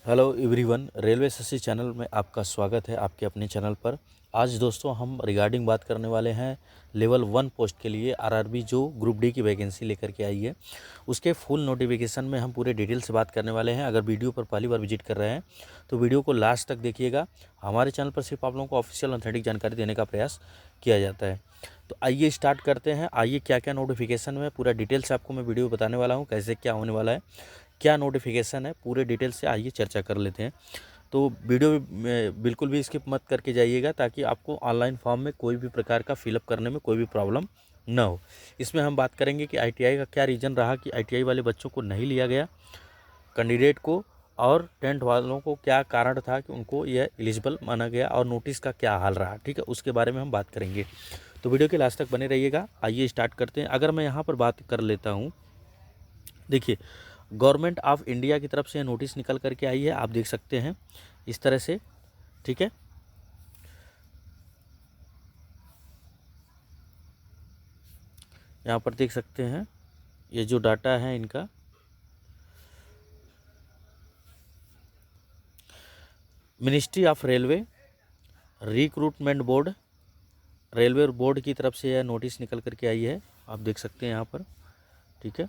Hello everyone, railway SSC channel में आपका स्वागत है आपके अपने चैनल पर। आज दोस्तों हम रिगार्डिंग बात करने वाले हैं लेवल 1 पोस्ट के लिए आरआरबी जो ग्रुप डी की वैकेंसी लेकर के आई है, उसके फुल नोटिफिकेशन में हम पूरे डिटेल से बात करने वाले हैं। अगर वीडियो पर पहली बार विजिट कर रहे हैं तो वीडियो को लास्ट तक देखिएगा। हमारे चैनल पर सिर्फ आप लोगों को ऑफिशियल ऑथेंटिक जानकारी देने का प्रयास किया जाता है। तो आइए स्टार्ट करते हैं। आइए क्या क्या नोटिफिकेशन में पूरा डिटेल से आपको मैं वीडियो बताने वाला हूँ, कैसे क्या होने वाला है, क्या नोटिफिकेशन है, पूरे डिटेल से आइए चर्चा कर लेते हैं। तो वीडियो में बिल्कुल भी स्किप मत करके जाइएगा ताकि आपको ऑनलाइन फॉर्म में कोई भी प्रकार का फिलअप करने में कोई भी प्रॉब्लम ना हो। इसमें हम बात करेंगे कि आईटीआई का क्या रीज़न रहा कि आईटीआई वाले बच्चों को नहीं लिया गया कैंडिडेट को, और 10th वालों को क्या कारण था कि उनको यह एलिजिबल माना गया, और नोटिस का क्या हाल रहा, ठीक है, उसके बारे में हम बात करेंगे। तो वीडियो के लास्ट तक बने रहिएगा। आइए स्टार्ट करते हैं। अगर मैं यहाँ पर बात कर लेता हूँ, देखिए गवर्नमेंट ऑफ इंडिया की तरफ से नोटिस निकल करके आई है, आप देख सकते हैं इस तरह से, ठीक है। यहाँ पर देख सकते हैं ये जो डाटा है इनका, ministry of railway recruitment board, railway board की तरफ से यह नोटिस निकल करके आई है, आप देख सकते हैं यहाँ पर, ठीक है,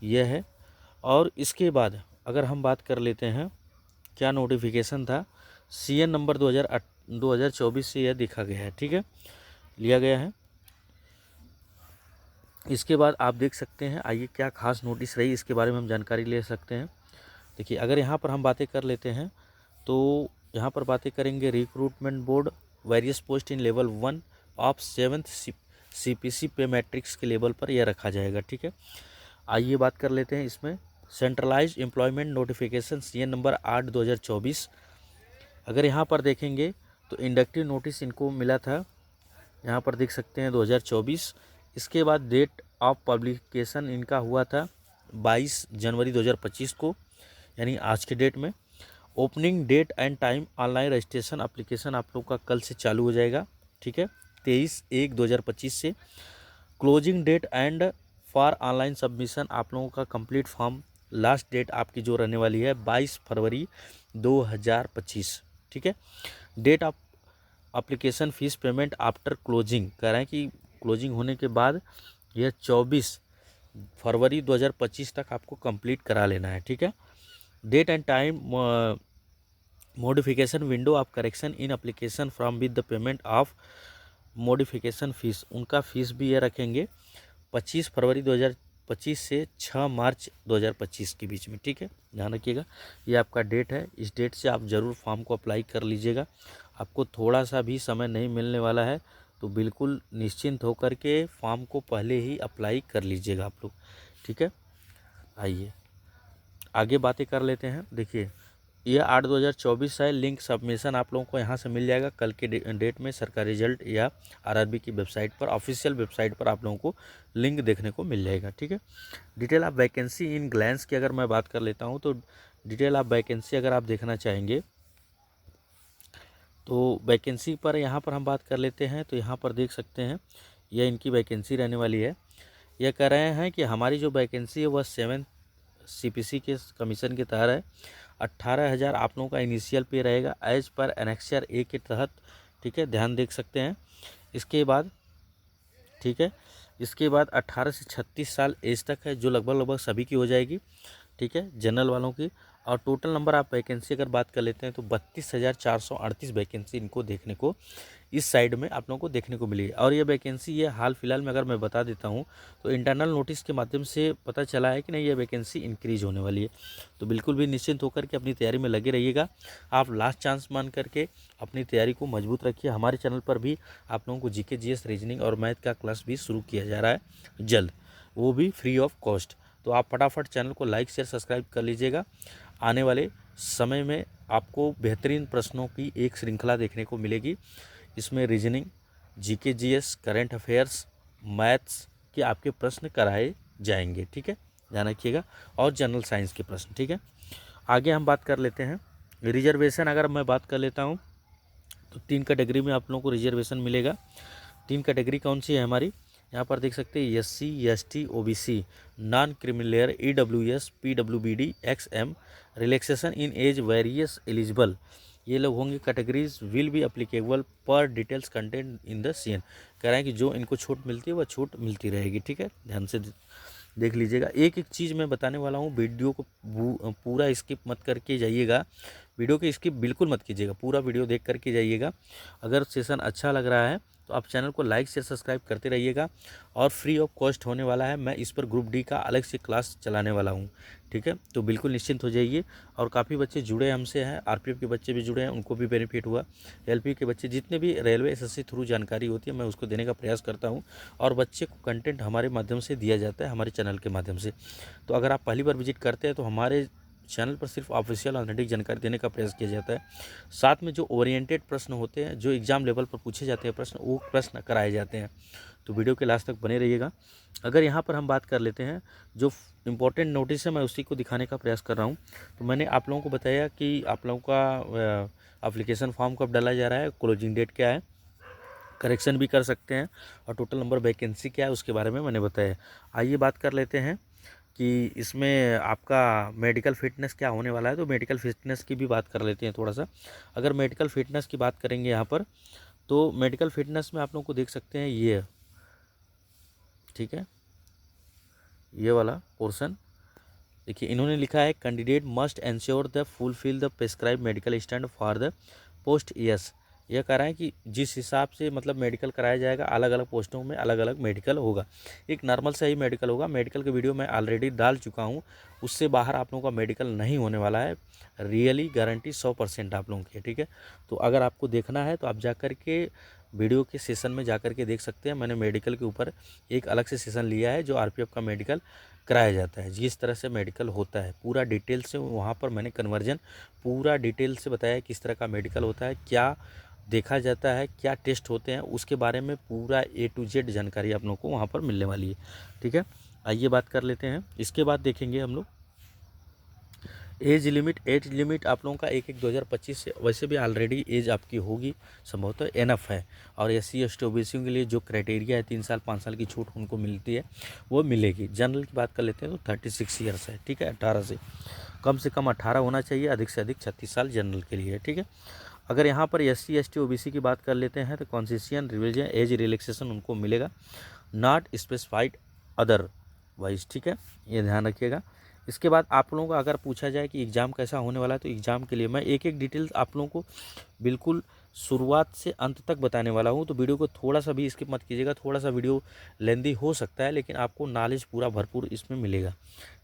यह है। और इसके बाद अगर हम बात कर लेते हैं क्या नोटिफिकेशन था, सीएन नंबर 2024 से यह देखा गया है, ठीक है, लिया गया है। इसके बाद आप देख सकते हैं, आइए क्या खास नोटिस रही इसके बारे में हम जानकारी ले सकते हैं। देखिए अगर यहाँ पर हम बातें कर लेते हैं तो यहाँ पर बातें करेंगे recruitment board various post in level 1 of 7th CPC पे मैट्रिक्स के लेवल पर यह रखा जाएगा, ठीक है। आइए बात कर लेते हैं इसमें centralised employment notification CN number 8/2024। अगर यहाँ पर देखेंगे तो इंडक्टिव नोटिस इनको मिला था, यहाँ पर देख सकते हैं 2024। इसके बाद डेट ऑफ पब्लिकेशन इनका हुआ था 22 जनवरी 2025 को, यानी आज के डेट में। Opening date and time online registration application आप लोग का कल से चालू हो जाएगा, ठीक है, 23/1/2025 से। Closing date and for online submission आप लोगों का कंप्लीट फॉर्म लास्ट डेट आपकी जो रहने वाली है 22 फरवरी 2025, ठीक है। Date of application fees payment after closing कह रहे हैं कि क्लोजिंग होने के बाद यह 24 फरवरी 2025 तक आपको कंप्लीट करा लेना है, ठीक है। Date and time modification window of correction in application from with the payment of modification fees, उनका फ़ीस भी ये रखेंगे 25 फरवरी 2025 से 6 मार्च 2025 के बीच में, ठीक है, ध्यान रखिएगा। ये आपका डेट है, इस डेट से आप ज़रूर फॉर्म को अप्लाई कर लीजिएगा। आपको थोड़ा सा भी समय नहीं मिलने वाला है, तो बिल्कुल निश्चिंत होकर के फॉर्म को पहले ही अप्लाई कर लीजिएगा आप लोग, ठीक है। आइए आगे बातें कर लेते हैं। देखिए यह 8/2024 है, लिंक सबमिशन आप लोगों को यहाँ से मिल जाएगा कल के डेट में सरकारी रिजल्ट या आरआरबी की वेबसाइट पर, ऑफिशियल वेबसाइट पर आप लोगों को लिंक देखने को मिल जाएगा, ठीक है। Detail of vacancy in glance की अगर मैं बात कर लेता हूँ तो डिटेल ऑफ वैकेंसी अगर आप देखना चाहेंगे तो वैकेंसी पर यहाँ पर हम बात कर लेते हैं। तो यहाँ पर देख सकते हैं यह इनकी वैकेंसी रहने वाली है। यह कह रहे हैं कि हमारी जो वैकेंसी है वह 7th सीपीसी के कमीशन के तहत है। 18,000 आप लोगों का इनिशियल पे रहेगा एज पर एनेक्सर ए के तहत, ठीक है, ध्यान देख सकते हैं। इसके बाद, ठीक है, इसके बाद 18 से 36 साल एज तक है, जो लगभग सभी की हो जाएगी, ठीक है, जनरल वालों की। और टोटल नंबर ऑफ वैकेंसी अगर बात कर लेते हैं तो 32,438 वैकेंसी इनको देखने को इस साइड में आप लोगों को देखने को मिली। और ये वैकेंसी ये हाल फिलहाल में अगर मैं बता देता हूँ तो इंटरनल नोटिस के माध्यम से पता चला है कि नहीं, ये वैकेंसी इंक्रीज होने वाली है। तो बिल्कुल भी निश्चिंत होकर के अपनी तैयारी में लगे रहिएगा। आप लास्ट चांस मान करके अपनी तैयारी को मजबूत रखिए। हमारे चैनल पर भी आप लोगों को जीके जीएस रीजनिंग और मैथ का क्लास भी शुरू किया जा रहा है जल्द, वो भी फ्री ऑफ कॉस्ट। तो आप फटाफट चैनल को लाइक शेयर सब्सक्राइब कर लीजिएगा। आने वाले समय में आपको बेहतरीन प्रश्नों की एक श्रृंखला देखने को मिलेगी। इसमें reasoning, GK GS, current affairs, maths के आपके प्रश्न कराए जाएंगे, ठीक है, ध्यान रखिएगा, और जनरल साइंस के प्रश्न, ठीक है। आगे हम बात कर लेते हैं रिजर्वेशन। अगर मैं बात कर लेता हूँ तो 3 कैटेगरी में आप लोगों को रिजर्वेशन मिलेगा। 3 कैटेगरी कौन सी है हमारी, यहाँ पर देख सकते हैं SC ST OBC non criminal EWS PWBD XM relaxation in age various eligible, ये लोग होंगे कैटेगरीज विल बी अप्लीकेबल पर details content in the CN. कह रहे हैं कि जो इनको छूट मिलती है वह छूट मिलती रहेगी। ठीक है, ध्यान से देख लीजिएगा। एक एक चीज़ मैं बताने वाला हूँ, वीडियो को पूरा स्किप मत करके जाइएगा, वीडियो की स्किप बिल्कुल मत कीजिएगा, पूरा वीडियो देख करके जाइएगा। अगर सेशन अच्छा लग रहा है तो आप चैनल को लाइक शेयर सब्सक्राइब करते रहिएगा। और फ्री ऑफ कॉस्ट होने वाला है, मैं इस पर ग्रुप डी का अलग से क्लास चलाने वाला हूँ। ठीक है, तो बिल्कुल निश्चिंत हो जाइए। और काफ़ी बच्चे जुड़े हमसे हैं, RPF के बच्चे भी जुड़े हैं, उनको भी बेनिफिट हुआ। LP के बच्चे, जितने भी रेलवे SSC थ्रू जानकारी होती है मैं उसको देने का प्रयास करता हूँ। और बच्चे को कंटेंट हमारे माध्यम से दिया जाता है, हमारे चैनल के माध्यम से। तो अगर आप पहली बार विजिट करते हैं तो हमारे चैनल पर सिर्फ ऑफिशियल ऑथेंटिक जानकारी देने का प्रयास किया जाता है। साथ में जो ओरिएंटेड प्रश्न होते हैं, जो एग्जाम लेवल पर पूछे जाते हैं प्रश्न, वो प्रश्न कराए जाते हैं। तो वीडियो के लास्ट तक बने रहिएगा। अगर यहाँ पर हम बात कर लेते हैं, जो इम्पोर्टेंट नोटिस है मैं उसी को दिखाने का प्रयास कर रहा हूँ। तो मैंने आप लोगों को बताया कि आप लोगों का एप्लीकेशन फॉर्म कब डाला जा रहा है, क्लोजिंग डेट क्या है, करेक्शन भी कर सकते हैं, और टोटल नंबर वैकेंसी क्या है उसके बारे में मैंने बताया। आइए बात कर लेते हैं कि इसमें आपका मेडिकल फिटनेस क्या होने वाला है। तो मेडिकल फिटनेस की भी बात कर लेते हैं थोड़ा सा। अगर मेडिकल फिटनेस की बात करेंगे यहाँ पर, तो मेडिकल फिटनेस में आप लोगों को देख सकते हैं ये, ठीक है, ये वाला पोर्शन देखिए, इन्होंने लिखा है candidate must ensure the fulfil the prescribe medical stand for the post years. यह कह रहा है कि जिस हिसाब से मतलब मेडिकल कराया जाएगा, अलग अलग पोस्टों में अलग अलग मेडिकल होगा। एक नॉर्मल सा ही मेडिकल होगा। मेडिकल के वीडियो मैं ऑलरेडी डाल चुका हूँ, उससे बाहर आप लोगों का मेडिकल नहीं होने वाला है। रियली गारंटी 100% आप लोगों की। ठीक है, तो अगर आपको देखना है तो आप जा कर के वीडियो के सेशन में जा कर के देख सकते हैं। मैंने मेडिकल के ऊपर एक अलग से सेशन लिया है, जो RPF का मेडिकल कराया जाता है, जिस तरह से मेडिकल होता है पूरा डिटेल से वहाँ पर मैंने कन्वर्जन पूरा डिटेल से बताया, किस तरह का मेडिकल होता है, क्या देखा जाता है, क्या टेस्ट होते हैं, उसके बारे में पूरा A to Z जानकारी आप लोगों को वहाँ पर मिलने वाली है। ठीक है, आइए बात कर लेते हैं। इसके बाद देखेंगे हम लोग एज लिमिट आप लोगों का 1/1/2025 से, वैसे भी ऑलरेडी एज आपकी होगी संभवतः एनफ है। और SC ST OBC के लिए जो क्राइटेरिया है 3 साल 5 साल की छूट उनको मिलती है, वो मिलेगी। जनरल की बात कर लेते हैं तो 36 ईयर्स है। ठीक है, 18 से कम 18 होना चाहिए, अधिक से अधिक 36 साल जनरल के लिए। ठीक है, अगर यहाँ पर SC ST OBC की बात कर लेते हैं तो कॉन्सेशन रिविजन एज रिलैक्सेशन उनको मिलेगा, नॉट स्पेसिफाइड अदरवाइज। ठीक है, ये ध्यान रखिएगा। इसके बाद आप लोगों का अगर पूछा जाए कि एग्ज़ाम कैसा होने वाला है, तो एग्ज़ाम के लिए मैं एक एक डिटेल्स आप लोगों को बिल्कुल शुरुआत से अंत तक बताने वाला हूँ। तो वीडियो को थोड़ा सा भी स्किप मत कीजिएगा, थोड़ा सा वीडियो लेंदी हो सकता है, लेकिन आपको नॉलेज पूरा भरपूर इसमें मिलेगा।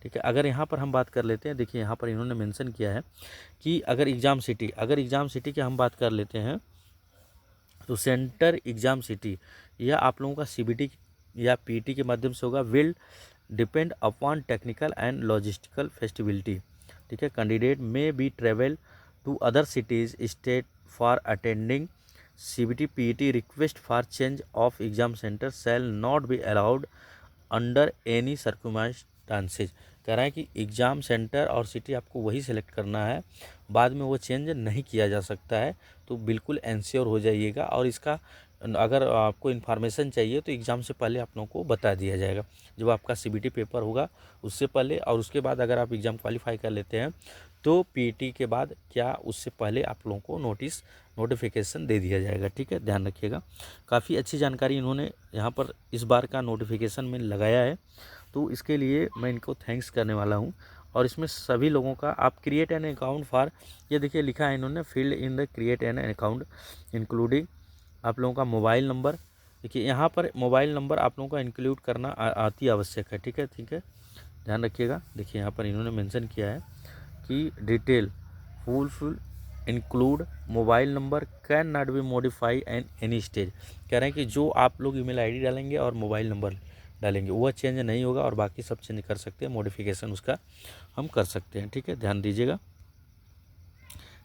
ठीक है, अगर यहाँ पर हम बात कर लेते हैं, देखिए यहाँ पर इन्होंने मेंशन किया है कि अगर एग्ज़ाम सिटी की हम बात कर लेते हैं, तो सेंटर एग्ज़ाम सिटी या आप लोगों का CBT या PET के माध्यम से होगा, will depend upon technical and logistical feasibility. ठीक है, candidate may be travel to other cities state for attending CBT PET, request for change of exam centre shall not be allowed under any circumstances. कह रहा है कि exam centre और city आपको वही select करना है, बाद में वो चेंज नहीं किया जा सकता है। तो बिल्कुल एंश्योर हो जाइएगा। और इसका अगर आपको इन्फॉर्मेशन चाहिए तो एग्ज़ाम से पहले आप लोगों को बता दिया जाएगा, जब आपका CBT पेपर होगा उससे पहले। और उसके बाद अगर आप एग्ज़ाम क्वालिफाई कर लेते हैं तो PET के बाद क्या उससे पहले आप लोगों को नोटिफिकेशन दे दिया जाएगा। ठीक है, ध्यान रखिएगा। काफ़ी अच्छी जानकारी इन्होंने यहाँ पर इस बार का नोटिफिकेशन में लगाया है, तो इसके लिए मैं इनको थैंक्स करने वाला हूँ। और इसमें सभी लोगों का आप क्रिएट एन अकाउंट फॉर, ये देखिए लिखा है इन्होंने, field in the create an account including आप लोगों का मोबाइल नंबर। देखिए यहाँ पर मोबाइल नंबर आप लोगों का इंक्लूड करना अति आवश्यक है। ठीक है, ध्यान रखिएगा। देखिए यहाँ पर इन्होंने मेंशन किया है कि detail full include mobile number can not be modify and any stage. कह रहे हैं कि जो आप लोग ईमेल ID डालेंगे और मोबाइल नंबर डालेंगे वह चेंज नहीं होगा, और बाकी सब चेंज कर सकते हैं, मॉडिफिकेशन उसका हम कर सकते हैं। ठीक है, ध्यान दीजिएगा।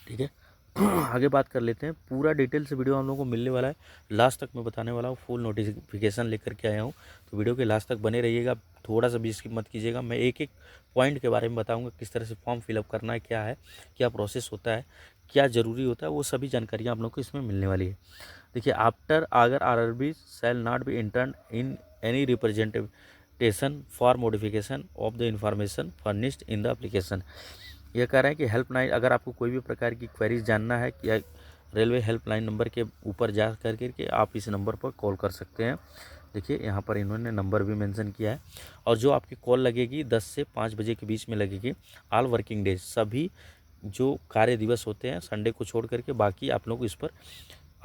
ठीक है, आगे बात कर लेते हैं। पूरा डिटेल से वीडियो हम लोगों को मिलने वाला है, लास्ट तक मैं बताने वाला हूँ, फुल नोटिफिकेशन लेकर के आया हूँ। तो वीडियो के लास्ट तक बने रहिएगा, थोड़ा सा भी स्किप मत कीजिएगा। मैं एक एक पॉइंट के बारे में बताऊँगा, किस तरह से फॉर्म फिलअप करना है, क्या है, क्या प्रोसेस होता है, क्या ज़रूरी होता है, वो सभी जानकारियाँ आप लोग को इसमें मिलने वाली है। देखिए, आफ्टर अगर RRB shell not B intern in any representation for modification of the information furnished in the application. यह कह रहे हैं कि हेल्पलाइन, अगर आपको कोई भी प्रकार की क्वेरीज जानना है कि रेलवे हेल्पलाइन नंबर के ऊपर जा करके आप इस नंबर पर कॉल कर सकते हैं। देखिए यहाँ पर इन्होंने नंबर भी मेंशन किया है। और जो आपकी कॉल लगेगी 10 से 5 बजे के बीच में लगेगी। ऑल वर्किंग डेज, सभी जो कार्य दिवस होते हैं संडे को छोड़ करके बाकी आप लोग इस पर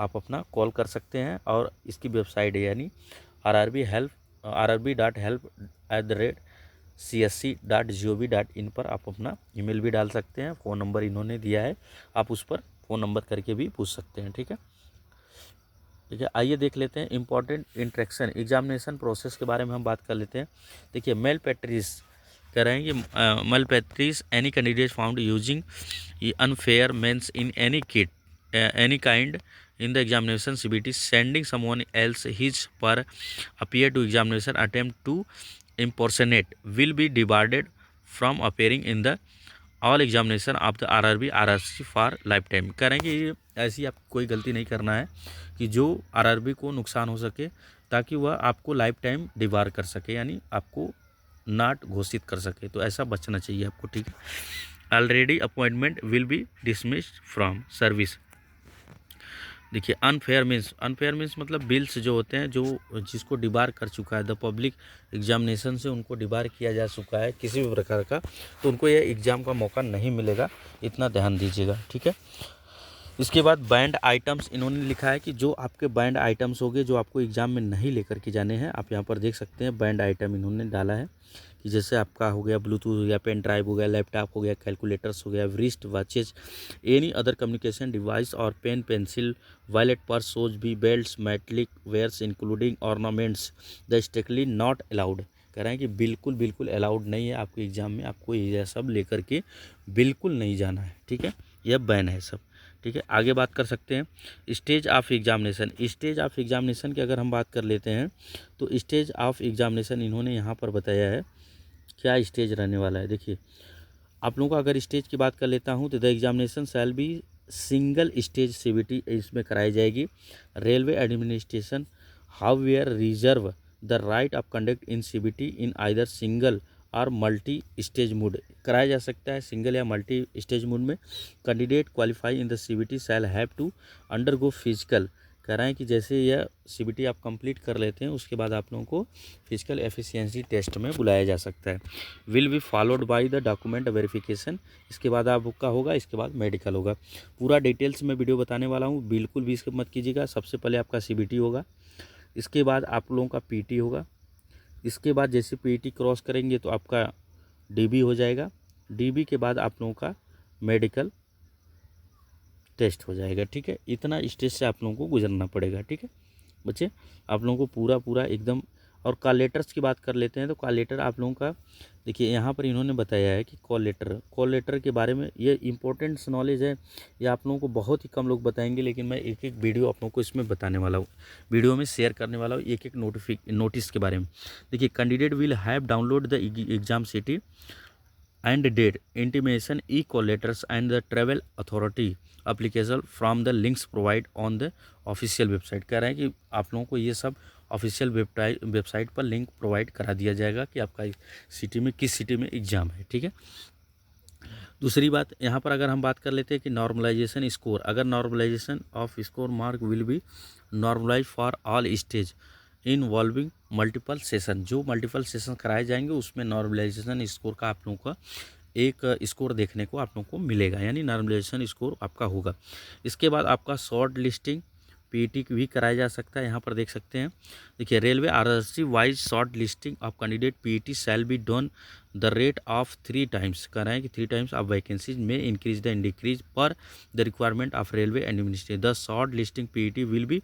आप अपना कॉल कर सकते हैं। और इसकी वेबसाइट है यानी rrb.help@csc.gov.in पर आप अपना ईमेल भी डाल सकते हैं। फ़ोन नंबर इन्होंने दिया है, आप उस पर फ़ोन नंबर करके भी पूछ सकते हैं। ठीक है, आइए देख लेते हैं इंपॉर्टेंट इंट्रैक्शन एग्जामिनेशन प्रोसेस के बारे में हम बात कर लेते हैं। देखिए मेल पैट्रिस कह रहे हैं कि malpractice any candidate found using unfair means in any kind in the examination CBT sending someone else his per appear to examination attempt to impersonate will be debarred from appearing in the all examination of the RRC for lifetime। कह रहे हैं कि ऐसी आप कोई गलती नहीं करना है कि जो RRB को नुकसान हो सके, ताकि वह आपको लाइफ टाइम डिबार कर सके, यानी आपको नाट घोषित कर सके, तो ऐसा बचना चाहिए आपको। ठीक है, already appointment will be dismissed from service. देखिए अनफेयर मीन्स मतलब बिल्स जो होते हैं, जो जिसको डिबार कर चुका है, द पब्लिक एग्जामिनेशन से उनको डिबार किया जा चुका है किसी भी प्रकार का, तो उनको यह एग्ज़ाम का मौका नहीं मिलेगा, इतना ध्यान दीजिएगा। ठीक है, इसके बाद बैंड आइटम्स इन्होंने लिखा है कि जो आपके बैंड आइटम्स होंगे जो आपको एग्ज़ाम में नहीं लेकर के जाने हैं, आप यहाँ पर देख सकते हैं बैंड आइटम इन्होंने डाला है कि जैसे आपका हो गया ब्लूटूथ हो गया, पेन ड्राइव हो गया, लैपटॉप हो गया, कैलकुलेटर्स हो गया, wrist watches, any other communication device और pen pencil, wallet, purse, shoes भी, belts, metallic wares including ornaments the strictly not allowed. कह रहे हैं कि बिल्कुल अलाउड नहीं है आपके एग्ज़ाम में, आपको ये सब लेकर के बिल्कुल नहीं जाना है। ठीक है, यह बैन है सब। ठीक है, आगे बात कर सकते हैं stage of examination. Stage of examination की अगर हम बात कर लेते हैं तो स्टेज ऑफ एग्जामिनेशन इन्होंने यहाँ पर बताया है क्या स्टेज रहने वाला है। देखिए आप लोगों को अगर स्टेज की बात कर लेता हूँ तो the examination shall be single stage CBT इसमें कराई जाएगी। Railway administration however reserve the right of conduct in CBT in either single or multi stage mode. कराया जा सकता है सिंगल या मल्टी स्टेज मोड में। Candidate qualify in the CBT shall have to undergo physical. कह रहे हैं कि जैसे यह CBT आप कंप्लीट कर लेते हैं उसके बाद आप लोगों को फिजिकल एफिशिएंसी टेस्ट में बुलाया जा सकता है। Will be followed by the document verification. इसके बाद आपका होगा, इसके बाद मेडिकल होगा। पूरा डिटेल्स में वीडियो बताने वाला हूँ, बिल्कुल भी स्किप मत कीजिएगा। सबसे पहले आपका CBT होगा, इसके बाद आप लोगों का PT होगा, इसके बाद जैसे PT क्रॉस करेंगे तो आपका DB हो जाएगा, DB के बाद आप लोगों का मेडिकल टेस्ट हो जाएगा। ठीक है, इतना स्टेज से आप लोगों को गुजरना पड़ेगा। ठीक है बच्चे, आप लोगों को पूरा एकदम। और कॉल लेटर्स की बात कर लेते हैं तो कॉल लेटर आप लोगों का देखिए यहाँ पर इन्होंने बताया है कि कॉल लेटर के बारे में ये इंपॉर्टेंट नॉलेज है, ये आप लोगों को बहुत ही कम लोग बताएंगे, लेकिन मैं एक वीडियो आप लोगों को इसमें बताने वाला हूँ, वीडियो में शेयर करने वाला हूँ एक नोटिस के बारे में। देखिए candidate will have download the exam city and date intimation e-call letters and the travel authority application from the links provide on the official website। कह रहे हैं कि आप लोगों को ये सब ऑफिशियल वेबसाइट पर लिंक प्रोवाइड करा दिया जाएगा कि आपका सिटी में किस सिटी में एग्ज़ाम है। ठीक है, दूसरी बात यहाँ पर अगर हम बात कर लेते हैं कि नॉर्मलाइजेशन स्कोर, अगर normalisation of score mark will be normalise for all stage involving multiple session. जो मल्टीपल सेशन कराए जाएंगे उसमें नॉर्मलाइजेशन स्कोर का आप लोगों का एक स्कोर देखने को आप लोगों को मिलेगा, यानी नॉर्मलाइजेशन स्कोर आपका होगा। इसके बाद आपका शॉर्ट लिस्टिंग PT भी कराया जा सकता है, यहाँ पर देख सकते हैं। देखिए railway RRC wise short listing of candidate PT shall be done the rate of 3 times। कह रहे हैं कि 3 times ऑफ वैकेंसीज में increase the decrease per the requirement of railway administration. The short listing PT will be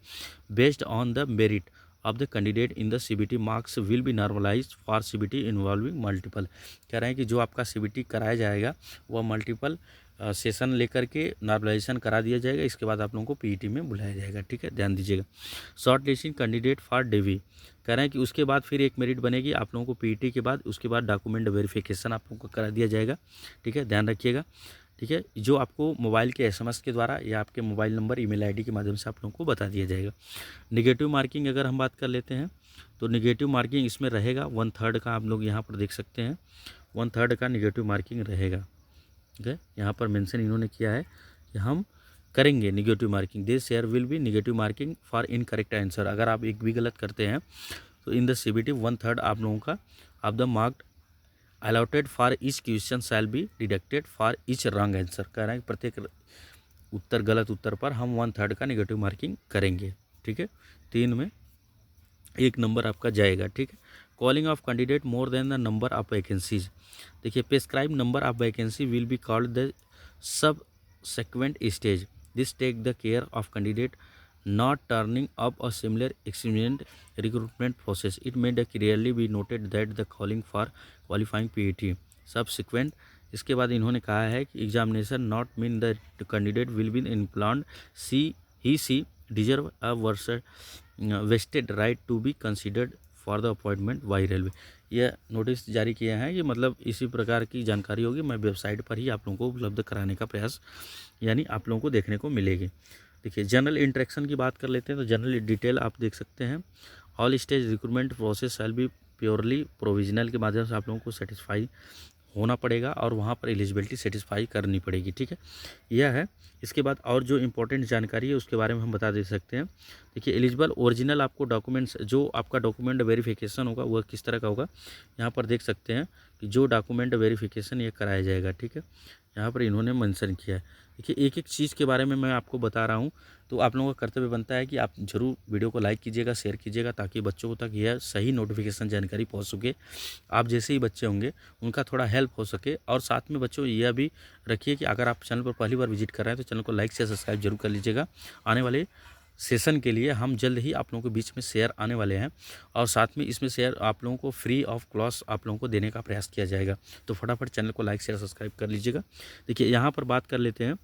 based on the merit of the candidate in the CBT marks will be normalise for CBT involving multiple. कह रहे हैं कि जो आपका CBT कराया जाएगा वह multiple session लेकर के नॉर्मलाइजेशन करा दिया जाएगा, इसके बाद आप लोगों को PT में बुलाया जाएगा। ठीक है, ध्यान दीजिएगा। Short listing candidate for DV, कह रहे हैं कि उसके बाद फिर एक मेरिट बनेगी आप लोगों को PT के बाद, उसके बाद डॉक्यूमेंट वेरिफिकेशन आप लोगों को करा दिया जाएगा। ठीक है, ध्यान रखिएगा। ठीक है, जो आपको मोबाइल के SMS के द्वारा या आपके मोबाइल नंबर email ID के माध्यम से आप लोगों को बता दिया जाएगा। नेगेटिव मार्किंग अगर हम बात कर लेते हैं तो निगेटिव मार्किंग इसमें रहेगा 1/3 का, आप लोग यहाँ पर देख सकते हैं 1/3 का निगेटिव मार्किंग रहेगा। ठीक है, यहाँ पर मेंशन इन्होंने किया है कि हम करेंगे negative marking, this share will be negative marking for incorrect answer. अगर आप एक भी गलत करते हैं तो इन द CBT 1/3 आप लोगों का of the marked allotted for each question shall be deducted for each wrong answer. कह रहे हैं कि प्रत्येक उत्तर गलत उत्तर पर हम 1/3 का निगेटिव मार्किंग करेंगे। ठीक है, 3 में 1 नंबर आपका जाएगा। ठीक है, calling of candidate more than the number of vacancies. देखिए, prescribe number of vacancy will be called the subsequent stage. This take the care of candidate not turning up a similar experienced recruitment process. It may clearly be noted that the calling for qualifying PET subsequent। इसके बाद इन्होंने कहा है कि examination not mean the candidate will be employed, see deserve a vested right to be considered for the appointment by railway. यह notice जारी किए हैं कि मतलब इसी प्रकार की जानकारी होगी मैं वेबसाइट पर ही आप लोगों को उपलब्ध कराने का प्रयास यानी आप लोगों को देखने को मिलेगी। देखिए, जनरल इंटरेक्शन की बात कर लेते हैं तो जनरल डिटेल आप देख सकते हैं। All stage recruitment process shall be purely provisional के माध्यम से आप लोगों को सेटिस्फाई होना पड़ेगा और वहाँ पर एलिजिबिलिटी सेटिस्फाई करनी पड़ेगी। ठीक है, यह है। इसके बाद और जो इम्पोर्टेंट जानकारी है उसके बारे में हम बता दे सकते हैं। देखिए, एलिजिबल ओरिजिनल आपको डॉक्यूमेंट्स, जो आपका डॉक्यूमेंट वेरिफिकेशन होगा वह किस तरह का होगा, यहाँ पर देख सकते हैं कि जो डॉक्यूमेंट वेरिफिकेशन ये कराया जाएगा। ठीक है, यहाँ पर इन्होंने मेंशन किया है। देखिए, एक एक चीज़ के बारे में मैं आपको बता रहा हूँ, तो आप लोगों का कर्तव्य बनता है कि आप जरूर वीडियो को लाइक कीजिएगा, शेयर कीजिएगा, ताकि बच्चों तक यह सही नोटिफिकेशन जानकारी पहुँच सके। आप जैसे ही बच्चे होंगे उनका थोड़ा हेल्प हो सके। और साथ में बच्चों यह भी रखिए कि अगर आप चैनल पर पहली बार विजिट कर रहे हैं तो चैनल को लाइक से सब्सक्राइब जरूर कर लीजिएगा। आने वाले सेशन के लिए हम जल्द ही आप लोगों के बीच में शेयर आने वाले हैं और साथ में इसमें शेयर आप लोगों को फ्री ऑफ क्लास आप लोगों को देने का प्रयास किया जाएगा। तो फटाफट चैनल को लाइक शेयर सब्सक्राइब कर लीजिएगा। देखिए, यहाँ पर बात कर लेते हैं।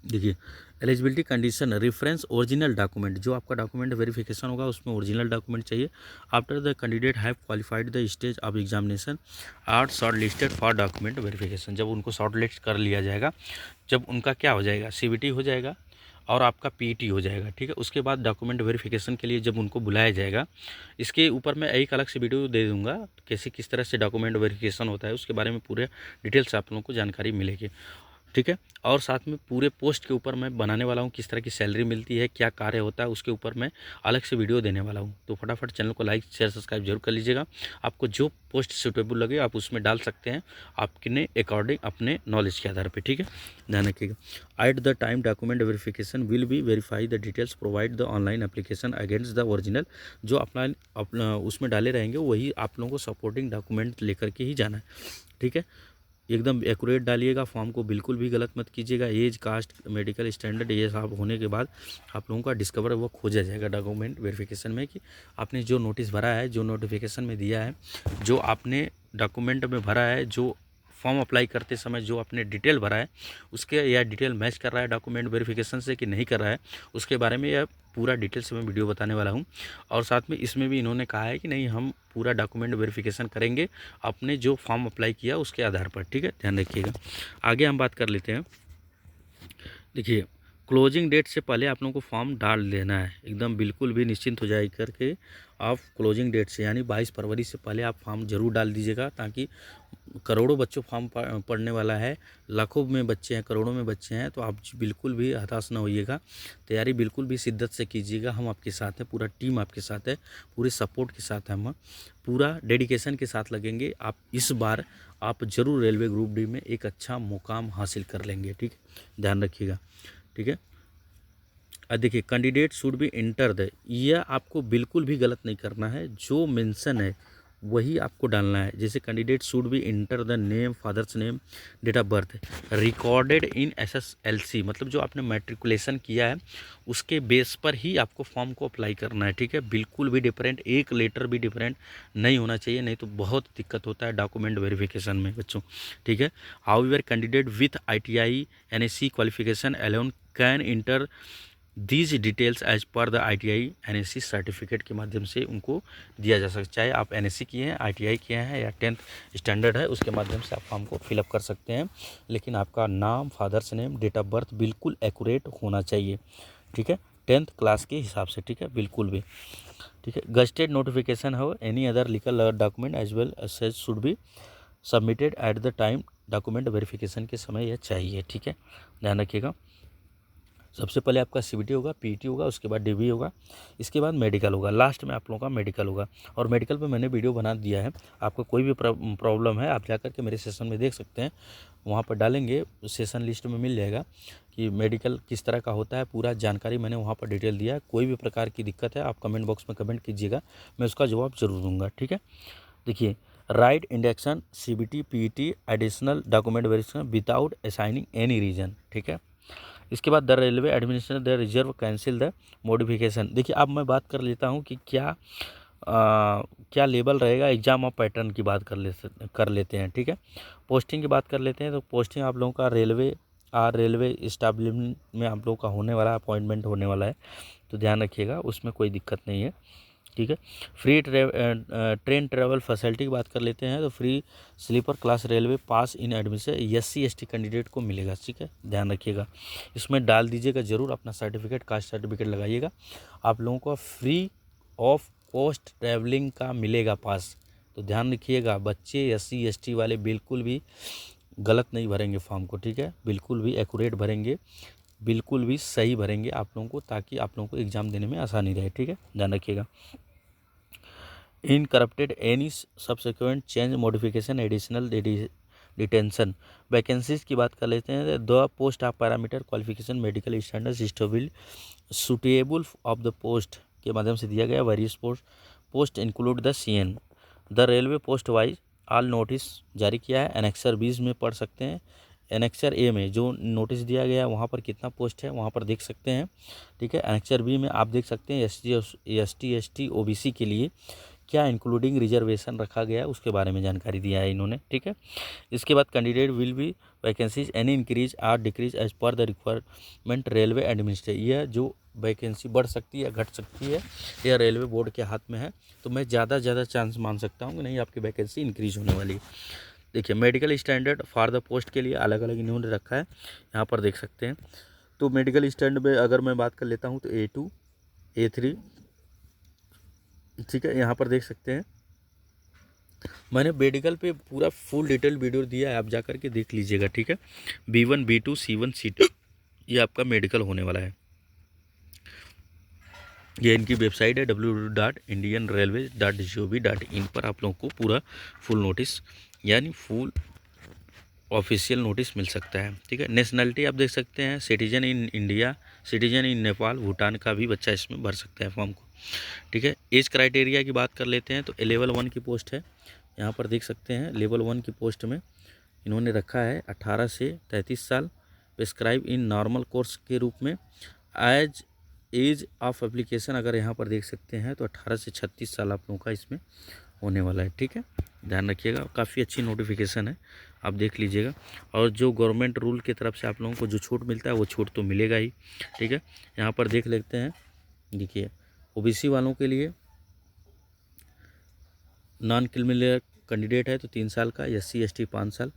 देखिए, eligibility condition reference original document, जो आपका डॉक्यूमेंट वेरिफिकेशन होगा उसमें ओरिजिनल डॉक्यूमेंट चाहिए। After the candidate have qualified the stage of examination are short listed for document verification. जब उनको शॉर्ट लिस्ट कर लिया जाएगा, जब उनका क्या हो जाएगा, CBT हो जाएगा और आपका PET हो जाएगा। ठीक है, उसके बाद डॉक्यूमेंट वेरिफिकेशन के लिए जब उनको बुलाया जाएगा, इसके ऊपर मैं एक अलग से वीडियो दे दूंगा कैसे किस तरह से डॉक्यूमेंट वेरिफिकेशन होता है, उसके बारे में पूरे डिटेल से आप लोगों को जानकारी मिलेगी। ठीक है, और साथ में पूरे पोस्ट के ऊपर मैं बनाने वाला हूँ, किस तरह की सैलरी मिलती है, क्या कार्य होता है, उसके ऊपर मैं अलग से वीडियो देने वाला हूँ। तो फटाफट चैनल को लाइक शेयर सब्सक्राइब जरूर कर लीजिएगा। आपको जो पोस्ट सूटेबल लगे आप उसमें डाल सकते हैं, आपके अकॉर्डिंग अपने नॉलेज के आधार पर। ठीक है, ध्यान रखिएगा। Eight the time document verification will be verify the details provide the online application against the original. जो अपना उसमें डाले रहेंगे वही आप लोगों को सपोर्टिंग डॉक्यूमेंट लेकर के ही जाना है। ठीक है, एकदम एक्यूरेट डालिएगा, फॉर्म को बिल्कुल भी गलत मत कीजिएगा। एज, कास्ट, मेडिकल स्टैंडर्ड ये सब होने के बाद आप लोगों का डिस्कवर वो खोजा जाएगा डॉक्यूमेंट वेरिफिकेशन में कि आपने जो नोटिस भरा है, जो नोटिफिकेशन में दिया है, जो आपने डॉक्यूमेंट में भरा है, जो फॉर्म अप्लाई करते समय जो आपने डिटेल भरा है उसके या डिटेल मैच कर रहा है डॉक्यूमेंट वेरिफिकेशन से कि नहीं कर रहा है, उसके बारे में यह पूरा डिटेल से मैं वीडियो बताने वाला हूं। और साथ में इसमें भी इन्होंने कहा है कि नहीं, हम पूरा डॉक्यूमेंट वेरिफिकेशन करेंगे आपने जो फॉर्म अप्लाई किया उसके आधार पर। ठीक है, ध्यान रखिएगा। आगे हम बात कर लेते हैं। देखिए, क्लोजिंग डेट से पहले आप लोगों को फॉर्म डाल देना है, एकदम बिल्कुल भी निश्चिंत हो जाए करके आप क्लोजिंग डेट से यानी 22 फरवरी से पहले आप फॉर्म जरूर डाल दीजिएगा, ताकि करोड़ों बच्चों फॉर्म पढ़ने वाला है, लाखों में बच्चे हैं, करोड़ों में बच्चे हैं, तो आप बिल्कुल भी हताश न होइएगा। तैयारी बिल्कुल भी शिद्दत से कीजिएगा, हम आपके साथ हैं, पूरा टीम आपके साथ है, पूरे सपोर्ट के साथ हम पूरा डेडिकेशन के साथ लगेंगे। आप इस बार आप जरूर रेलवे ग्रुप डी में एक अच्छा मुकाम हासिल कर लेंगे। ठीक है, ध्यान रखिएगा। ठीक है, देखिए, candidate should be enter the, यह आपको बिल्कुल भी गलत नहीं करना है, जो मेंशन है वही आपको डालना है। जैसे candidate should be enter the name, father's name, date of birth recorded in SSLC, मतलब जो आपने मैट्रिकुलेशन किया है उसके बेस पर ही आपको फॉर्म को अप्लाई करना है। ठीक है, बिल्कुल भी डिफरेंट, एक लेटर भी डिफरेंट नहीं होना चाहिए, नहीं तो बहुत दिक्कत होता है डॉक्यूमेंट वेरिफिकेशन में बच्चों। ठीक है, however candidate with ITI NSC qualification alone can enter these details as per the ITI NSC certificate के माध्यम से उनको दिया जा सकता है। चाहे आप NSC किए हैं, ITI किए हैं या 10th स्टैंडर्ड है, उसके माध्यम से आप फॉर्म को फिलअप कर सकते हैं, लेकिन आपका नाम, father's name, date of birth बिल्कुल एक्यूरेट होना चाहिए। ठीक है, 10th क्लास के हिसाब से। ठीक है, बिल्कुल भी। ठीक है। Gazetted notification or any other legal document as well as should be submitted at the time document verification के समय यह चाहिए। ठीक है, ध्यान रखिएगा। सबसे पहले आपका सीबीटी होगा, पीटी होगा, उसके बाद डीबी होगा, इसके बाद मेडिकल होगा, लास्ट में आप लोगों का मेडिकल होगा। और मेडिकल पे मैंने वीडियो बना दिया है, आपको कोई भी प्रॉब्लम है आप जाकर के मेरे सेशन में देख सकते हैं, वहाँ पर डालेंगे सेशन लिस्ट में मिल जाएगा कि मेडिकल किस तरह का होता है, पूरा जानकारी मैंने वहाँ पर डिटेल दिया है। कोई भी प्रकार की दिक्कत है आप कमेंट बॉक्स में कमेंट कीजिएगा, मैं उसका जवाब जरूर दूंगा। ठीक है, देखिए, right induction CBT PT additional document verification without assigning any reason. ठीक है, इसके बाद the railway administration the reserve cancel the modification. देखिए, अब मैं बात कर लेता हूँ कि क्या लेवल रहेगा। एग्जाम ऑफ पैटर्न की बात कर लेते हैं। ठीक है, पोस्टिंग की बात कर लेते हैं। तो पोस्टिंग आप लोगों का रेलवे इस्टेब्लिशमेंट में आप लोगों का होने वाला अपॉइंटमेंट होने वाला है, तो ध्यान रखिएगा, उसमें कोई दिक्कत नहीं है। ठीक है, फ्री ट्रेन ट्रेवल फैसिलिटी की बात कर लेते हैं। तो free sleeper class railway pass in admission SC ST candidate को मिलेगा। ठीक है, ध्यान रखिएगा, इसमें डाल दीजिएगा जरूर अपना सर्टिफिकेट, कास्ट सर्टिफिकेट लगाइएगा। आप लोगों को फ्री ऑफ कॉस्ट ट्रैवलिंग का मिलेगा पास, तो ध्यान रखिएगा बच्चे। SC ST वाले बिल्कुल भी गलत नहीं भरेंगे फॉर्म को। ठीक है, बिल्कुल भी एक्यूरेट भरेंगे, बिल्कुल भी सही भरेंगे आप लोगों को, ताकि आप लोगों को एग्ज़ाम देने में आसानी रहे। ठीक है, ध्यान रखिएगा। In corrupted any subsequent change modification additional detention. Vacancies की बात कर लेते हैं। The post of parameter qualification medical standard stable suitable of the post के माध्यम से दिया गया। Various post include the CN the railway post wise all notice जारी किया है। एनेक्सर 20 में पढ़ सकते हैं। एनेक्सर A में जो नोटिस दिया गया है वहाँ पर कितना पोस्ट है वहाँ पर देख सकते हैं। ठीक है, एनेक्सर B में आप देख सकते हैं SC ST OBC के लिए क्या इंक्लूडिंग रिजर्वेशन रखा गया है उसके बारे में जानकारी दिया है इन्होंने। ठीक है, इसके बाद candidate will be vacancies any increase or decrease as per the requirement railway administration. यह जो वैकेंसी बढ़ सकती है घट सकती है यह रेलवे बोर्ड के हाथ में है, तो मैं ज़्यादा चांस मान सकता हूँ कि नहीं आपकी वैकेंसी इंक्रीज होने वाली है। देखिए, medical standard for the post के लिए अलग अलग इन्होंने रखा है, यहाँ पर देख सकते हैं। तो मेडिकल स्टैंडर्ड में अगर मैं बात कर लेता हूँ तो A2 A3, ठीक है, यहाँ पर देख सकते हैं मैंने मेडिकल पे पूरा फुल डिटेल वीडियो दिया है, आप जाकर के देख लीजिएगा। ठीक है, B1 B2 C1 C2 ये आपका मेडिकल होने वाला है। ये इनकी वेबसाइट है www.indianrailways.gov.in पर आप लोगों को पूरा फुल नोटिस यानी फुल ऑफिशियल नोटिस मिल सकता है। ठीक है, नेशनलिटी आप देख सकते हैं, सिटीजन इन इंडिया, सिटीजन इन नेपाल, भूटान का भी बच्चा इसमें भर सकता है फॉर्म को। ठीक है, एज क्राइटेरिया की बात कर लेते हैं। तो लेवल 1 की पोस्ट है, यहाँ पर देख सकते हैं लेवल 1 की पोस्ट में इन्होंने रखा है 18 से 33 साल, प्रिस्क्राइब इन नॉर्मल कोर्स के रूप में। एज ऑफ एप्लीकेशन अगर यहाँ पर देख सकते हैं तो 18 से 36 साल आप लोगों का इसमें होने वाला है। ठीक है, ध्यान रखिएगा, काफ़ी अच्छी नोटिफिकेशन है, आप देख लीजिएगा। और जो गवर्नमेंट रूल की तरफ से आप लोगों को जो छूट मिलता है वो छूट तो मिलेगा ही। ठीक है, यहाँ पर देख लेते हैं। देखिए, OBC वालों के लिए नॉन क्रिमिनल कैंडिडेट है तो 3 साल का, SC ST 5 साल,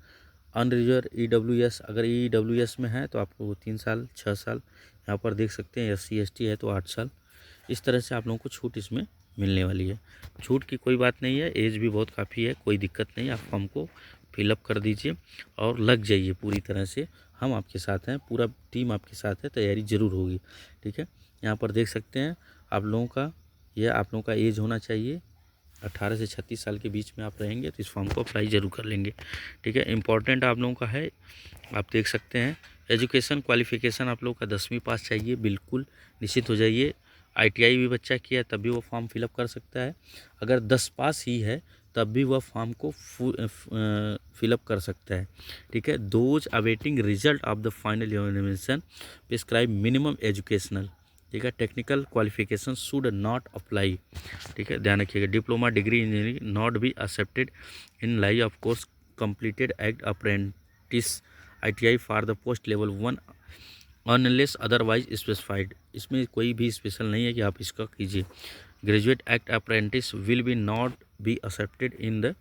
अनरिजर्व EWS अगर EWS में है तो आपको 3 साल 6 साल, यहाँ पर देख सकते हैं SC ST है तो 8 साल। इस तरह से आप लोगों को छूट इसमें मिलने वाली है। छूट की कोई बात नहीं है, एज भी बहुत काफ़ी है, कोई दिक्कत नहीं, आप फॉर्म को फिलअप कर दीजिए और लग जाइए पूरी तरह से। हम आपके साथ हैं, पूरा टीम आपके साथ है, तैयारी ज़रूर होगी। ठीक है, यहाँ पर देख सकते हैं आप लोगों का एज होना चाहिए 18 से 36 साल के बीच में आप रहेंगे तो इस फॉर्म को अप्लाई ज़रूर कर लेंगे। ठीक है, इंपॉर्टेंट आप लोगों का है, आप देख सकते हैं। एजुकेशन क्वालिफिकेशन आप लोगों का 10वीं पास चाहिए, बिल्कुल निश्चित हो जाइए। ITI भी बच्चा किया है तब भी वो फॉर्म फिलअप कर सकता है, अगर 10 पास ही है तब भी वह फॉर्म को फिलअप कर सकता है। ठीक है, those awaiting result of the final examination prescribe minimum educational. ठीक है, technical qualification should not apply. ठीक है, ध्यान रखिएगा। Diploma degree engineering not be accepted in lie of course completed act apprentice ITI for the post level 1 unless otherwise specified. इसमें कोई भी special नहीं है कि आप इसका कीजिए। Graduate act apprentice will be not be accepted in the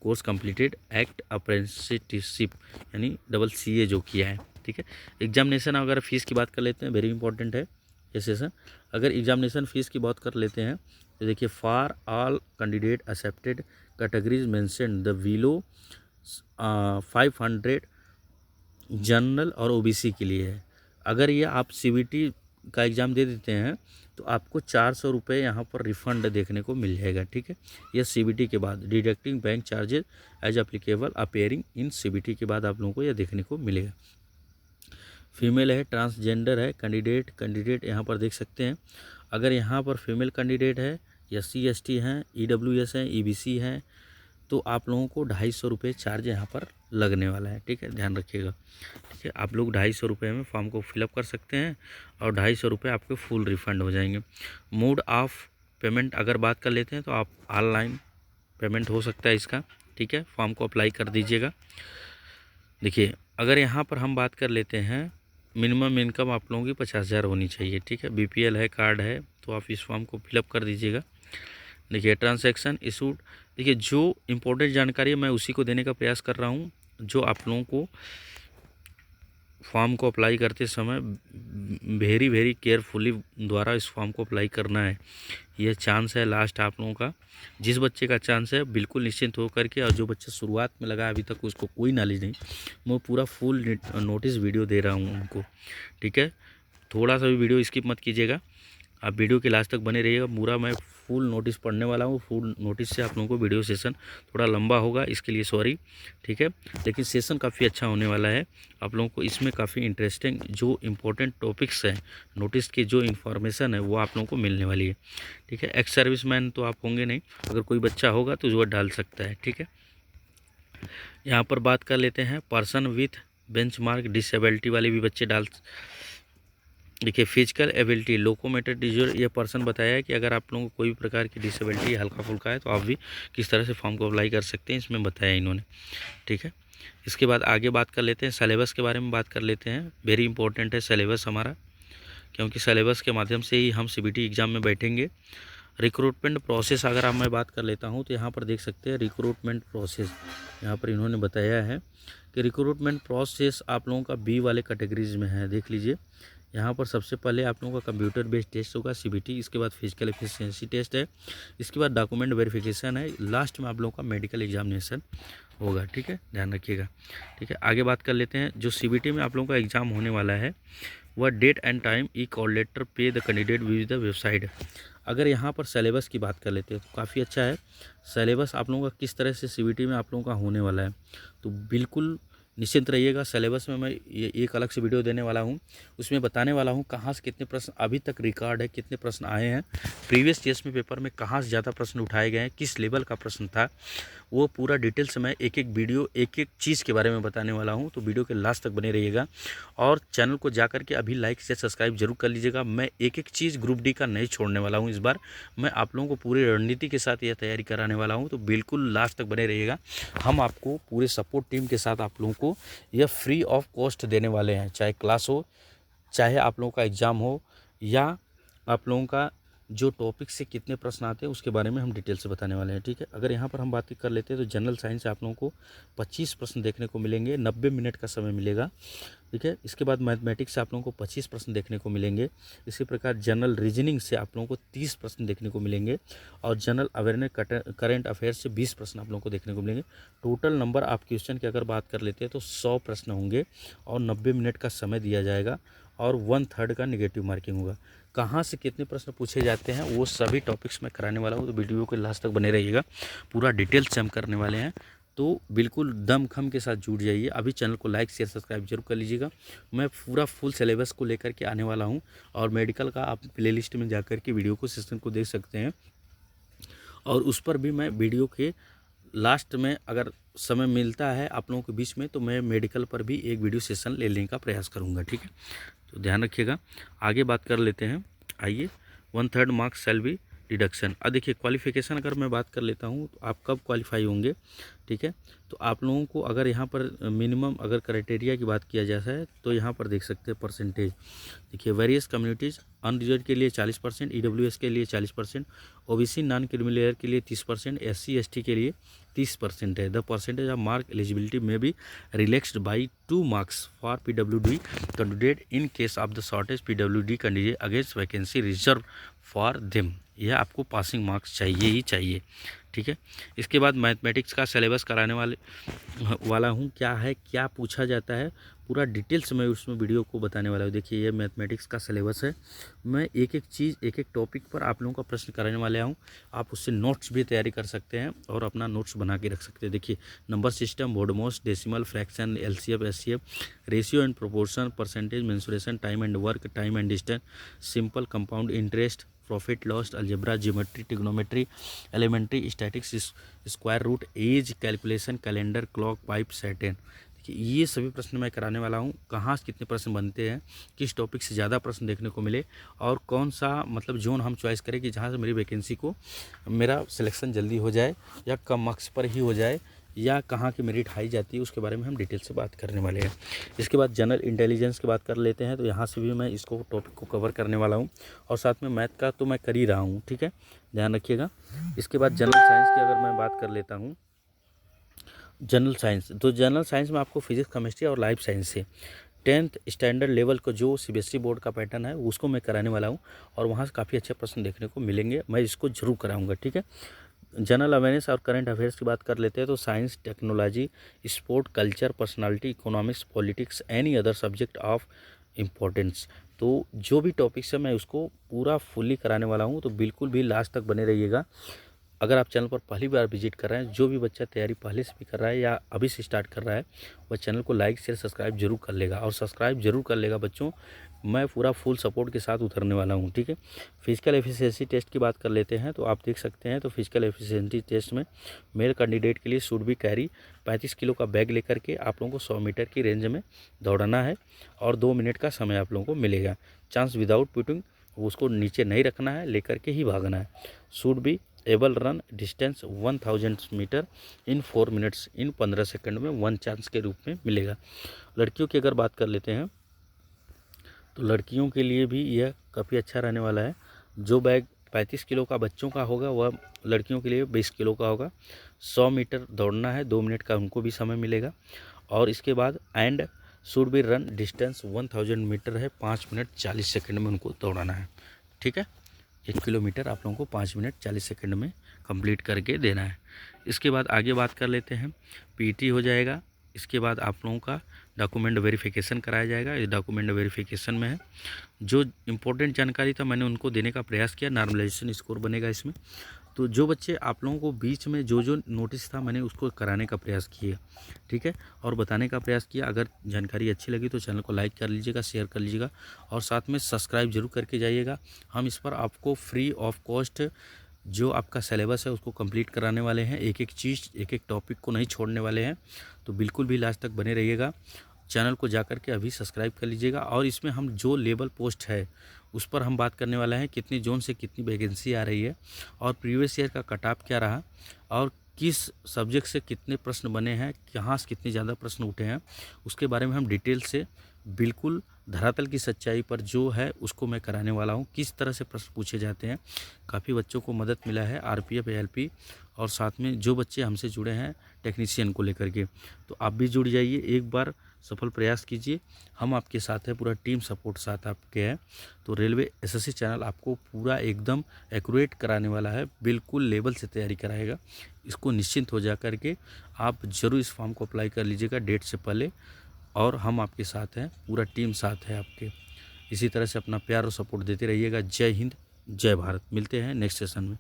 course completed act apprenticeship यानी CA जो किया है। ठीक है, एग्जामिनेशन अगर फीस की बात कर लेते हैं, वेरी इंपॉर्टेंट है ये सेशन। अगर एग्जामिनेशन फ़ीस की बात कर लेते हैं तो देखिए for all candidate accepted categories mention the below 500 general और ओबीसी के लिए है। अगर ये आप सीबीटी का एग्ज़ाम दे देते हैं तो आपको 400 रुपये यहाँ पर रिफ़ंड देखने को मिल जाएगा, ठीक है। यह सीबीटी के बाद deducting bank charges as applicable appearing in CBT के बाद आप लोगों को यह देखने को मिलेगा। फीमेल है, ट्रांसजेंडर है कैंडिडेट यहाँ पर देख सकते हैं। अगर यहाँ पर फीमेल कैंडिडेट है, SC ST हैं, EWS हैं, EBC हैं, तो आप लोगों को 250 रुपये चार्ज यहाँ पर लगने वाला है, ठीक है, ध्यान रखिएगा, ठीक है। आप लोग 250 रुपये में फॉर्म को फिलअप कर सकते हैं और 250 रुपये आपके फुल रिफ़ंड हो जाएंगे। मोड ऑफ पेमेंट अगर बात कर लेते हैं तो आप ऑनलाइन पेमेंट हो सकता है इसका, ठीक है। फॉर्म को अप्लाई कर दीजिएगा। देखिए अगर यहाँ पर हम बात कर लेते हैं, मिनिमम इनकम आप लोगों की 50,000 होनी चाहिए, ठीक है। BPL है, कार्ड है, तो आप इस फॉर्म को फिलअप कर दीजिएगा। देखिए ट्रांजैक्शन इशूड, देखिए जो इम्पोर्टेंट जानकारी है मैं उसी को देने का प्रयास कर रहा हूँ। जो आप लोगों को फॉर्म को अप्लाई करते समय वेरी केयरफुली द्वारा इस फॉर्म को अप्लाई करना है। यह चांस है लास्ट आप लोगों का, जिस बच्चे का चांस है बिल्कुल निश्चिंत होकर के, और जो बच्चा शुरुआत में लगा अभी तक उसको कोई नॉलेज नहीं, मैं पूरा फुल नोटिस वीडियो दे रहा हूँ उनको, ठीक है। थोड़ा सा भी वीडियो स्किप मत कीजिएगा, आप वीडियो के लास्ट तक बने रहिएगा। पूरा मैं फुल नोटिस पढ़ने वाला हूँ। फुल नोटिस से आप लोगों को वीडियो सेशन थोड़ा लंबा होगा, इसके लिए सॉरी, ठीक है, लेकिन सेशन काफ़ी अच्छा होने वाला है। आप लोगों को इसमें काफ़ी इंटरेस्टिंग जो इम्पोर्टेंट टॉपिक्स हैं, नोटिस की जो इन्फॉर्मेशन है वो आप लोगों को मिलने वाली है, ठीक है। एक्स सर्विसमैन तो आप होंगे नहीं, अगर कोई बच्चा होगा तो जो डाल सकता है, ठीक है। यहाँ पर बात कर लेते हैं पर्सन विथ बेंचमार्क डिसेबिलिटी वाले भी बच्चे डाल। देखिए फिजिकल एबिलिटी लोकोमोटर डिजॉर्डर, ये पर्सन बताया है कि अगर आप लोगों को कोई भी प्रकार की डिसेबिलिटी हल्का फुल्का है तो आप भी किस तरह से फॉर्म को अप्लाई कर सकते हैं, इसमें बताया इन्होंने, ठीक है। इसके बाद आगे बात कर लेते हैं सिलेबस के बारे में बात कर लेते हैं। वेरी इंपॉर्टेंट है सिलेबस हमारा, क्योंकि सिलेबस के माध्यम से ही हम CBT एग्ज़ाम में बैठेंगे। रिक्रूटमेंट प्रोसेस अगर आप मैं बात कर लेता हूँ तो यहाँ पर देख सकते हैं रिक्रूटमेंट प्रोसेस, यहाँ पर इन्होंने बताया है कि रिक्रूटमेंट प्रोसेस आप लोगों का B वाले कैटेगरीज में है। देख लीजिए यहाँ पर सबसे पहले आप लोगों का कंप्यूटर बेस्ड टेस्ट होगा CBT, इसके बाद फिजिकल एफिशिएंसी टेस्ट है, इसके बाद डॉक्यूमेंट वेरिफिकेशन है, लास्ट में आप लोगों का मेडिकल एग्जामिनेशन होगा, ठीक है, ध्यान रखिएगा, ठीक है। आगे बात कर लेते हैं जो CBT में आप लोगों का एग्ज़ाम होने वाला है वह date and time E call letter पे the candidate with the website. अगर यहाँ पर सिलेबस की बात कर लेते हैं तो काफ़ी अच्छा है सिलेबस आप लोगों का किस तरह से CBT में आप लोगों का होने वाला है, तो बिल्कुल निश्चिंत रहिएगा। सिलेबस में मैं ये एक अलग से वीडियो देने वाला हूँ, उसमें बताने वाला हूँ कहाँ से कितने प्रश्न अभी तक रिकॉर्ड है, कितने प्रश्न आए हैं, प्रीवियस ईयर्स में पेपर में कहाँ से ज़्यादा प्रश्न उठाए गए हैं, किस लेवल का प्रश्न था, वो पूरा डिटेल से मैं एक एक वीडियो एक एक चीज़ के बारे में बताने वाला हूँ। तो वीडियो के लास्ट तक बने रहिएगा और चैनल को जा कर के अभी लाइक से सब्सक्राइब जरूर कर लीजिएगा। मैं एक एक चीज़ ग्रुप डी का नहीं छोड़ने वाला हूँ, इस बार मैं आप लोगों को पूरी रणनीति के साथ यह तैयारी कराने वाला हूँ, तो बिल्कुल लास्ट तक बने रहिएगा। हम आपको पूरे सपोर्ट टीम के साथ आप लोगों को यह फ्री ऑफ कॉस्ट देने वाले हैं, चाहे क्लास हो, चाहे आप लोगों का एग्ज़ाम हो, या आप लोगों का जो टॉपिक से कितने प्रश्न आते हैं उसके बारे में हम डिटेल से बताने वाले हैं, ठीक है। अगर यहाँ पर हम बात कर लेते हैं तो जनरल साइंस से आप लोगों को 25 प्रश्न देखने को मिलेंगे, 90 मिनट का समय मिलेगा, ठीक है। इसके बाद मैथमेटिक्स से आप लोगों को 25 प्रश्न देखने को मिलेंगे। इसी प्रकार जनरल रीजनिंग से आप लोगों को 30 प्रश्न देखने को मिलेंगे और जनरल अवेयरनेस करंट अफेयर्स से 20 प्रश्न आप लोगों को देखने को मिलेंगे। टोटल नंबर आप क्वेश्चन की अगर बात कर लेते हैं तो 100 प्रश्न होंगे और 90 मिनट का समय दिया जाएगा और 1/3 का नेगेटिव मार्किंग होगा। कहाँ से कितने प्रश्न पूछे जाते हैं वो सभी टॉपिक्स मैं कराने वाला हूँ, तो वीडियो के लास्ट तक बने रहिएगा। पूरा डिटेल से हम करने वाले हैं, तो बिल्कुल दम खम के साथ जुड़ जाइए। अभी चैनल को लाइक शेयर सब्सक्राइब जरूर कर लीजिएगा। मैं पूरा फुल सिलेबस को लेकर के आने वाला हूँ और मेडिकल का आप प्लेलिस्ट में जाकर के वीडियो को सेशन को देख सकते हैं, और उस पर भी मैं वीडियो के लास्ट में अगर समय मिलता है आप लोगों के बीच में तो मैं मेडिकल पर भी एक वीडियो सेशन ले का प्रयास करूँगा, ठीक है, तो ध्यान रखिएगा। आगे बात कर लेते हैं, आइए 1/3 मार्क्स शैल बी डिडक्शन। अब देखिए क्वालिफिकेशन अगर मैं बात कर लेता हूँ तो आप कब क्वालिफाई होंगे, ठीक है, तो आप लोगों को अगर यहाँ पर मिनिमम अगर क्राइटेरिया की बात किया जाता है तो यहाँ पर देख सकते हैं परसेंटेज। देखिए वेरियस कम्युनिटीज़ अनरिजर्व के लिए 40%, EWS के लिए 40%, OBC नॉन क्रिमिनल लेयर के लिए 30%, SC ST के लिए 30% है। The percentage of mark eligibility may be relaxed by 2 marks for PWD candidate in case of the shortage PWD candidate against vacancy reserve for them. यह आपको passing marks चाहिए ही चाहिए। ठीक है, इसके बाद मैथमेटिक्स का सिलेबस कराने वाला हूँ। क्या है, क्या पूछा जाता है, पूरा डिटेल्स में उसमें वीडियो को बताने वाला हूँ। देखिए ये मैथमेटिक्स का सिलेबस है। मैं एक एक चीज़, एक एक टॉपिक पर आप लोगों का प्रश्न कराने वाला हूँ। आप उससे नोट्स भी तैयारी कर सकते हैं और अपना नोट्स बना के रख सकते हैं। देखिए नंबर सिस्टम, मोडमोस, decimal, fraction, LCF, HCF, ratio and proportion, percentage, mensuration, time and work, time and distance, simple, compound interest, profit loss, algebra, geometry, trigonometry, elementary, statics, square root, age calculation, calendar, clock, pipe, cistern. देखिए ये सभी प्रश्न मैं कराने वाला हूँ। कहाँ से कितने प्रश्न बनते हैं, किस टॉपिक से ज़्यादा प्रश्न देखने को मिले और कौन सा मतलब जोन हम चॉइस करें कि जहाँ से मेरी वैकेंसी को मेरा सिलेक्शन जल्दी हो जाए या कम मार्क्स पर ही हो जाए या कहाँ की मेरिट हाई जाती है, उसके बारे में हम डिटेल से बात करने वाले हैं। इसके बाद जनरल इंटेलिजेंस की बात कर लेते हैं। तो यहाँ से भी मैं इसको टॉपिक को कवर करने वाला हूँ और साथ में मैथ का तो मैं कर ही रहा हूँ। ठीक है, ध्यान रखिएगा। इसके बाद जनरल साइंस की अगर मैं बात कर लेता हूँ, जनरल साइंस, तो जनरल साइंस में आपको फिजिक्स, केमिस्ट्री और लाइफ साइंस से 10th स्टैंडर्ड लेवल को जो सीबीएसई बोर्ड का पैटर्न है उसको मैं कराने वाला हूँ और वहाँ से काफ़ी अच्छे प्रश्न देखने को मिलेंगे। मैं इसको जरूर कराऊंगा। ठीक है, जनरल अवेयरनेस और करंट अफेयर्स की बात कर लेते हैं। तो science, technology, sport, culture, personality, economics, politics, any other subject of importance. तो जो भी टॉपिक्स है मैं उसको पूरा फुल्ली कराने वाला हूँ, तो बिल्कुल भी लास्ट तक बने रहिएगा। अगर आप चैनल पर पहली बार विजिट कर रहे हैं, जो भी बच्चा तैयारी पहले से भी कर रहा है या अभी से स्टार्ट कर रहा है, वह चैनल को लाइक शेयर सब्सक्राइब जरूर कर लेगा और सब्सक्राइब जरूर कर लेगा बच्चों। मैं पूरा फुल सपोर्ट के साथ उतरने वाला हूं। ठीक है, फिजिकल एफिशिएंसी टेस्ट की बात कर लेते हैं। तो आप देख सकते हैं, तो फिजिकल एफिशिएंसी टेस्ट में मेल कैंडिडेट के लिए शुड बी कैरी 35 किलो का बैग लेकर के आप लोगों को 100 मीटर की रेंज में दौड़ना है और 2 मिनट का समय आप लोगों को मिलेगा। चांस विदाउट पुटिंग, उसको नीचे नहीं रखना है, लेकर के ही भागना है। Should be able run distance 1000 metre in 4 minutes, in 15 second में 1 चांस के रूप में मिलेगा। लड़कियों की अगर बात कर लेते हैं, तो लड़कियों के लिए भी यह काफ़ी अच्छा रहने वाला है। जो बैग 35 किलो का बच्चों का होगा वह लड़कियों के लिए 20 किलो का होगा। 100 मीटर दौड़ना है, 2 मिनट का उनको भी समय मिलेगा। और इसके बाद and should be run distance 1000 metre है, 5 मिनट 40 सेकंड में उनको दौड़ाना है। ठीक है, 1 किलोमीटर आप लोगों को 5 मिनट 40 सेकंड में कंप्लीट करके देना है। इसके बाद आगे बात कर लेते हैं, पीटी हो जाएगा। इसके बाद आप लोगों का डॉक्यूमेंट वेरिफिकेशन कराया जाएगा। इस डॉक्यूमेंट वेरिफिकेशन में है जो इम्पोर्टेंट जानकारी था मैंने उनको देने का प्रयास किया। नॉर्मलाइजेशन स्कोर बनेगा इसमें। तो जो बच्चे आप लोगों को बीच में जो जो नोटिस था मैंने उसको कराने का प्रयास किया। ठीक है, और बताने का प्रयास किया। अगर जानकारी अच्छी लगी तो चैनल को लाइक कर लीजिएगा, शेयर कर लीजिएगा और साथ में सब्सक्राइब जरूर करके जाइएगा। हम इस पर आपको फ्री ऑफ कॉस्ट जो आपका सिलेबस है उसको कंप्लीट कराने वाले हैं। एक एक चीज़, एक एक टॉपिक को नहीं छोड़ने वाले हैं। तो बिल्कुल भी लास्ट तक बने रहिएगा। चैनल को जाकर के अभी सब्सक्राइब कर लीजिएगा। और इसमें हम जो लेवल पोस्ट है उस पर हम बात करने वाले हैं, कितनी जोन से कितनी वैकेंसी आ रही है और प्रीवियस ईयर का कट ऑफ क्या रहा और किस सब्जेक्ट से कितने प्रश्न बने हैं, कहाँ से कितने ज़्यादा प्रश्न उठे हैं, उसके बारे में हम डिटेल से बिल्कुल धरातल की सच्चाई पर जो है उसको मैं कराने वाला हूँ। किस तरह से प्रश्न पूछे जाते हैं, काफ़ी बच्चों को मदद मिला है आरपीएफ, एएलपी और साथ में जो बच्चे हमसे जुड़े हैं टेक्नीशियन को लेकर के। तो आप भी जुड़ जाइए, एक बार सफल प्रयास कीजिए। हम आपके साथ हैं, पूरा टीम सपोर्ट साथ आपके है। तो रेलवे एसएससी चैनल आपको पूरा एकदम एक्यूरेट कराने वाला है, बिल्कुल लेवल से तैयारी कराएगा। इसको निश्चिंत हो जा करके आप ज़रूर इस फॉर्म को अप्लाई कर लीजिएगा डेट से पहले। और हम आपके साथ हैं, पूरा टीम साथ है आपके। इसी तरह से अपना प्यार और सपोर्ट देते रहिएगा। जय हिंद, जय भारत। मिलते हैं नेक्स्ट सेशन में।